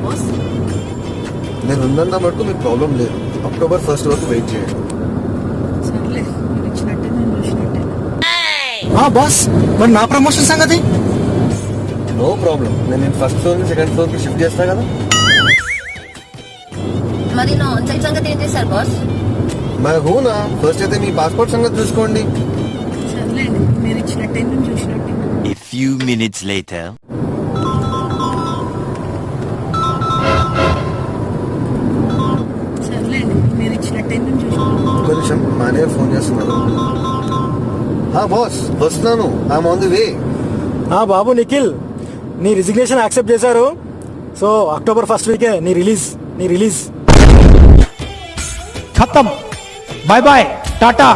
Boss? నేను ఉన్నంత మటుకు మీకు ప్రాబ్లం లేదు. అక్టోబర్ 1 వరకు వెయిట్ చేయండి. సర్లే, మీరు ఇచ్చినట్టే నేను చూసినట్టే. బాస్, మరి నా ప్రమోషన్ సంగతి? No problem. నేను ఫస్ట్ ఫ్లోర్ నుంచి సెకండ్ ఫ్లోర్ కి షిఫ్ట్ చేస్తా కదా. మరి నా ఆన్ సైట్ సంగతి ఏం చేశారు బాస్? మై హూనా, ఫస్ట్ అయితే మీ పాస్పోర్ట్ సంగతి చూసుకోండి. సర్లేండి, మీరు ఇచ్చినట్టే నేను చూసినట్టే. A few minutes later. సర్లేండి, మీరు ఇచ్చినట్టే నేను చూసినట్టే. ఒక నిమిషం, మానే ఫోన్ చేస్తున్నారు. బాస్ వస్తున్నాను, ఐఎమ్ ఆన్ ది వే. బాబు నిఖిల్, నీ రిజిగ్నేషన్ యాక్సెప్ట్ చేశారు. సో అక్టోబర్ 1 వీకే నీ రిలీజ్. खत्म, बाय बाय, टाटा।